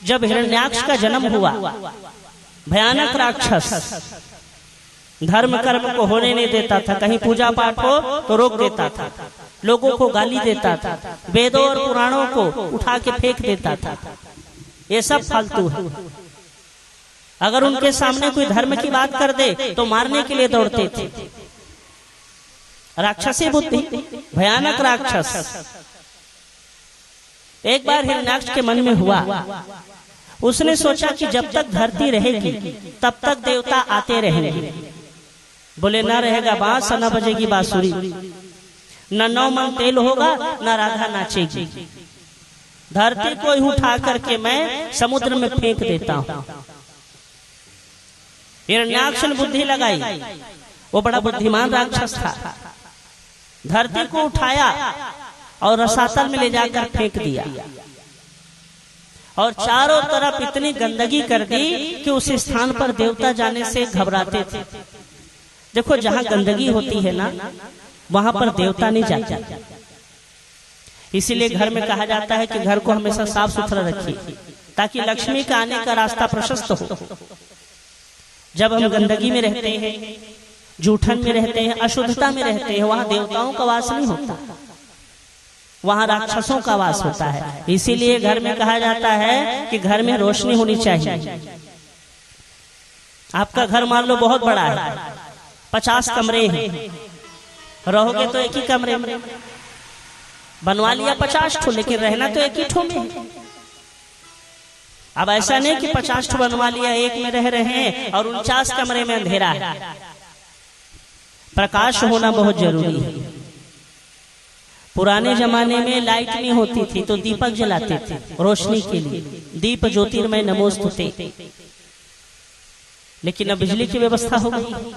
जब हिरण्याक्ष का जन्म हुआ, भयानक राक्षस, धर्म कर्म को होने नहीं देता था, कहीं पूजा पाठ हो तो रोक देता था, लोगों को गाली देता था, वेदों और पुराणों को उठा के फेंक देता था। ये सब फालतू है। अगर उनके सामने कोई धर्म की बात कर दे तो मारने के लिए दौड़ते थे। राक्षसी बुद्धि, भयानक राक्षस। एक बार हिरण्याक्ष के मन में हुआ, उसने सोचा कि जब तक धरती रहेगी तब तक देवता आते रहेंगे। बोले न रहेगा बांस, न बजेगी बांसुरी, न 9 मन तेल होगा, न राधा नाचेगी। धरती को ही उठा करके मैं समुद्र में फेंक देता हूं। हिरण्याक्ष ने बुद्धि लगाई, वो बड़ा बुद्धिमान राक्षस था। धरती को उठाया और रसातल में ले जाकर फेंक दिया और चारों तरफ इतनी गंदगी कर दी कि उस स्थान पर देवता जाने से घबराते थे। देखो, जहां गंदगी होती है ना, वहां पर देवता नहीं जाते। इसीलिए घर में कहा जाता है कि घर को हमेशा साफ सुथरा रखिए ताकि लक्ष्मी का आने का रास्ता प्रशस्त हो। जब हम गंदगी में रहते हैं, जूठन में रहते हैं, अशुद्धता में रहते हैं, वहां देवताओं का वास नहीं होता, वहां राक्षसों का वास होता है। इसीलिए घर में कहा जाता है कि घर में रोशनी होनी चाहिए। आपका घर मान लो बहुत बड़ा है, 50 कमरे हैं, रहोगे तो एक ही कमरे में, बनवा लिया 50 ठो, लेकिन रहना तो एक ही ठो में है। अब ऐसा नहीं कि 50 ठो बनवा लिया, एक में रह रहे हैं और 49 कमरे में अंधेरा है। प्रकाश होना बहुत जरूरी है। पुराने जमाने में लाइट नहीं होती थी तो दीपक जलाते थे रोशनी के लिए, दीप ज्योतिर्मय नमोस्तुते। लेकिन अब बिजली की व्यवस्था हो गई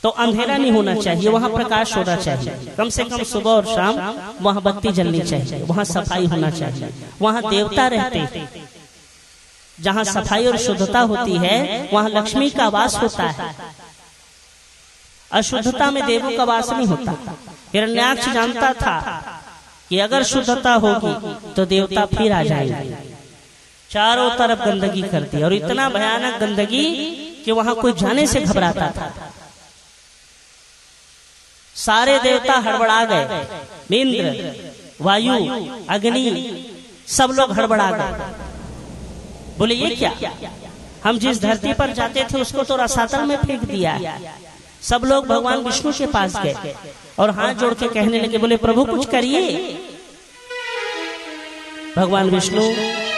तो अंधेरा नहीं होना चाहिए, वहां प्रकाश होना चाहिए। कम से कम सुबह और शाम वहां बत्ती जलनी चाहिए, वहां सफाई होना चाहिए, वहां देवता रहते हैं। जहां सफाई और शुद्धता होती है वहां लक्ष्मी का वास होता है। अशुद्धता में देवों का वास नहीं होता। हिरण्याक्ष जानता था कि अगर शुद्धता होगी तो देवता फिर आ जाएंगे। चारों तरफ गंदगी कर दी और इतना भयानक गंदगी कि वहां कोई जाने से घबराता था। सारे देवता हड़बड़ा गए, इंद्र, वायु, अग्नि, सब लोग हड़बड़ा गए। बोले ये क्या, हम जिस धरती पर जाते थे उसको तो रसातल में फेंक दिया। सब लोग भगवान विष्णु के पास गए और हाथ जोड़ के कहने लगे, बोले प्रभु कुछ करिए। भगवान विष्णु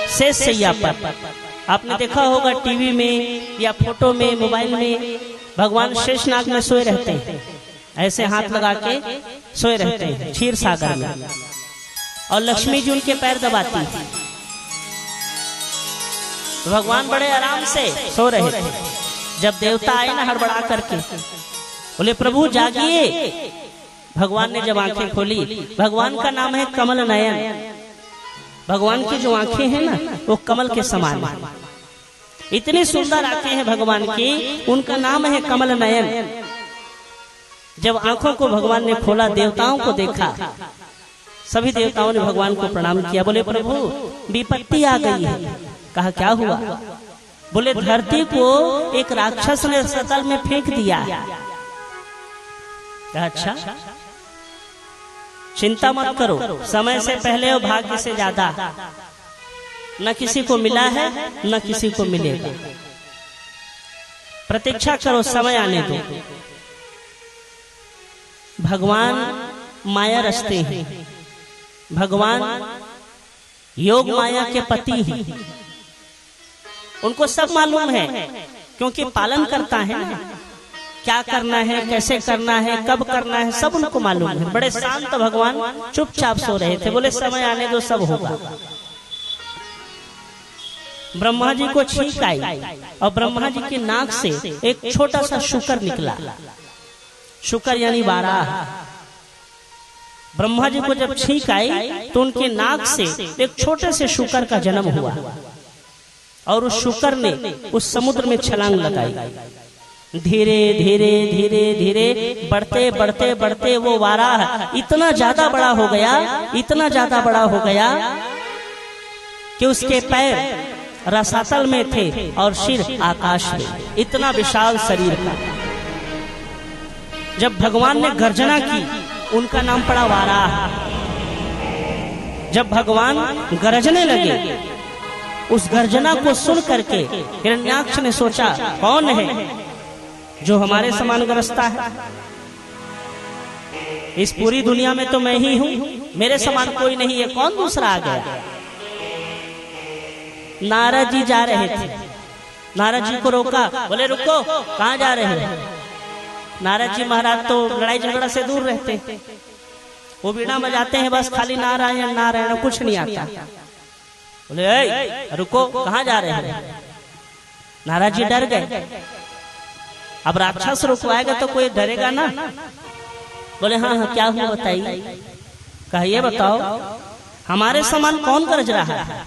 शेष शैया पर, आपने देखा होगा टीवी में या फोटो में, मोबाइल में, भगवान शेषनाग में सोए रहते हैं, ऐसे हाथ लगा के सोए रहते हैं क्षीर सागर में, और लक्ष्मी जी उनके पैर दबाती थी। भगवान बड़े आराम से सो रहे थे। जब देवता आए ना हड़बड़ा करके, बोले प्रभु जागिए। भगवान ने जब आंखें खोली, भगवान का नाम है कमल नयन। भगवान की जो आंखें हैं ना वो कमल के समान है, इतनी सुंदर आंखें हैं भगवान की, उनका नाम है कमल नयन। जब आंखों को भगवान ने खोला, देवताओं को देखा, सभी देवताओं ने भगवान को प्रणाम किया। बोले प्रभु विपत्ति आ गई है। कहा क्या हुआ? बोले धरती को एक राक्षस ने रसातल में फेंक दिया। अच्छा, चिंता मत करो, समय से पहले और भाग्य से ज्यादा न किसी को मिला है न किसी को मिलेगा। प्रतीक्षा करो, समय आने दो। भगवान माया रचते हैं, भगवान योग माया के पति हैं, उनको सब मालूम है क्योंकि पालन करता है ना, क्या करना है, कैसे करना है, कब करना है, सब उनको मालूम है। बड़े शांत भगवान चुपचाप सो रहे थे। बोले समय आने दो, सब होगा। ब्रह्मा जी को छींक आई और ब्रह्मा जी के नाक से एक छोटा सा शुकर निकला। शुकर यानी वाराह। ब्रह्मा जी को जब छींक आई तो उनके नाक से एक छोटे से शुकर का जन्म हुआ और उस शुकर ने उस समुद्र में छलांग लगाई। धीरे धीरे धीरे धीरे बढ़ते बढ़ते बढ़ते वो वाराह इतना ज्यादा बड़ा हो गया, इतना ज्यादा बड़ा हो गया कि उसके पैर रसातल में थे और सिर आकाश में, इतना विशाल शरीर था। जब भगवान ने गर्जना की, उनका नाम पड़ा वाराह। जब भगवान गरजने लगे, उस गर्जना को सुन करके हिरण्याक्ष ने सोचा, कौन है जो हमारे समान गरजता है? इस पूरी दुनिया में तो मैं ही हूं, मेरे समान कोई नहीं है, कौन दूसरा आ गया? नारद जी जा रहे थे, नारद जी को रोका, बोले रुको, कहां जा रहे हैं? नारद जी महाराज तो लड़ाई झगड़ा से दूर रहते, वो बीड़ा बजाते हैं, बस खाली नारायण नारायण, कुछ नहीं आता। बोले रुको, कहां जा रहे हैं? नारद जी डर गए। अब राक्षस रुकवाएगा तो कोई डरेगा ना। बोले हाँ हाँ, क्या हुआ बताइए। कहिए, बताओ हमारे समान कौन गरज रहा है?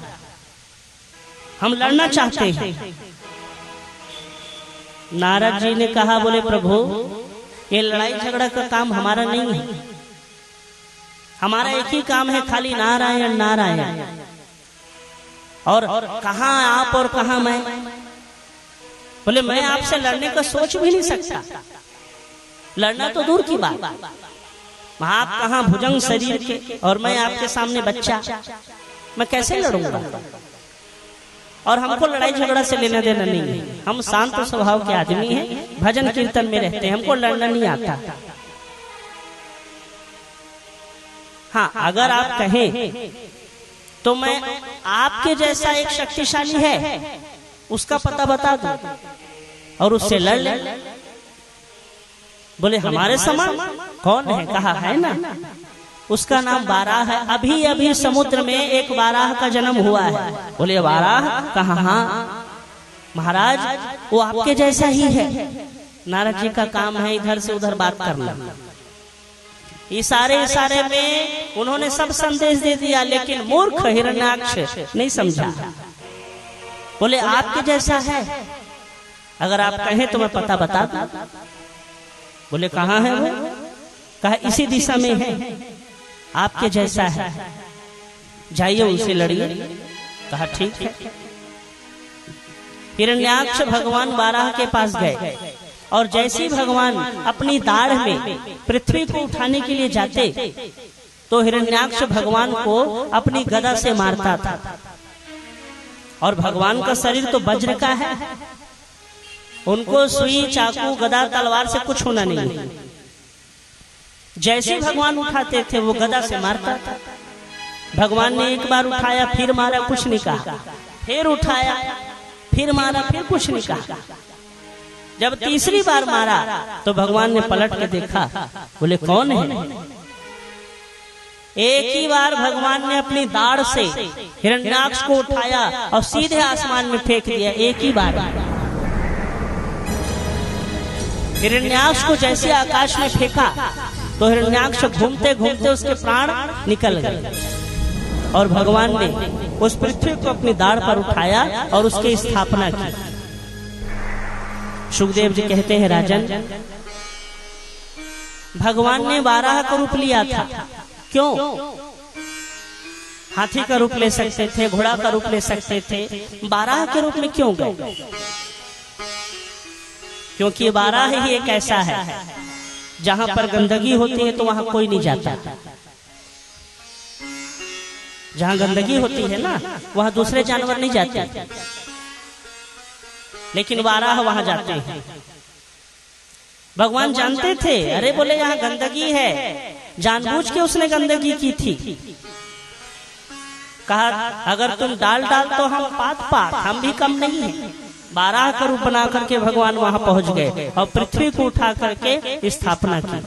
हम लड़ना चाहते हैं। नारद जी ने कहा, बोले प्रभु, ये लड़ाई झगड़ा का काम हमारा नहीं है, हमारा एक ही काम है, खाली नारायण नारायण। और कहां आप और कहां मैं? बोले मैं आपसे लड़ने का सोच भी नहीं सकता, लड़ना तो दूर की बात। आप कहां भुजंग शरीर के और मैं आपके सामने बच्चा, मैं कैसे लड़ूंगा? और हमको लड़ाई झगड़ा से लेना देना नहीं है, हम शांत स्वभाव के आदमी हैं, भजन कीर्तन में रहते हैं, हमको लड़ना नहीं आता। हाँ, अगर आप कहें तो मैं आपके जैसा एक शक्तिशाली है, उसका पता बता दूं और उससे लड़ ले। बोले हमारे समान कौन है? कहा है ना, उसका नाम वाराह है। अभी अभी समुद्र में एक वाराह का जन्म हुआ है। बोले वाराह? कहा हाँ महाराज, वो आपके जैसा ही है। नारद जी का काम है इधर से उधर बात करना। इशारे इशारे में उन्होंने सब संदेश दे दिया, लेकिन मूर्ख हिरण्याक्ष नहीं समझा। बोले आपके जैसा है, अगर आप कहें तो मैं पता बता दूं। बोले कहाँ है वो? कहा इसी दिशा में है, आपके जैसा है, जाइए उनसे लड़िए। कहा ठीक है। हिरण्याक्ष भगवान वाराह के पास गए और जैसे भगवान अपनी दाढ़ में पृथ्वी को उठाने के लिए जाते तो हिरण्याक्ष भगवान को अपनी गदा से मारता था। और भगवान का शरीर तो वज्र का है, उनको सुई चाकू गदा तलवार से कुछ होना नहीं है। जैसे भगवान उठाते थे वो गदा से मारता था। भगवान ने एक बार उठाया, फिर मारा, कुछ नहीं कहा, फिर उठाया, फिर मारा, फिर कुछ नहीं कहा। जब तीसरी बार मारा तो भगवान ने पलट के देखा, बोले कौन है? एक ही बार भगवान ने अपनी दाढ़ से हिरण्याक्ष को उठाया और सीधे आसमान में फेंक दिया। एक ही बार हिरण्याक्ष को जैसे आकाश में फेंका तो हिरण्याक्ष घूमते घूमते उसके प्राण निकल गए। और भगवान ने उस पृथ्वी को अपनी दाढ़ पर उठाया और उसकी स्थापना की। सुखदेव जी कहते हैं, राजन, भगवान ने वाराह का रूप लिया था। क्यों? हाथी का रूप ले सकते थे, घोड़ा का रूप ले सकते थे, वाराह के रूप में क्यों गए? क्योंकि वाराह ही एक ऐसा है जहां पर गंदगी होती है तो वहां कोई नहीं जाता। जहां गंदगी होती है ना, वहां दूसरे जानवर नहीं जाते, लेकिन वाराह वहां जाते हैं। भगवान जानते थे, अरे बोले यहाँ गंदगी है, जानबूझ के उसने गंदगी की थी। कहा अगर तुम डाल तो हम पात, हम भी कम नहीं है। वाराह का रूप बना करके भगवान वहां पहुंच गए और पृथ्वी को उठा करके स्थापना की।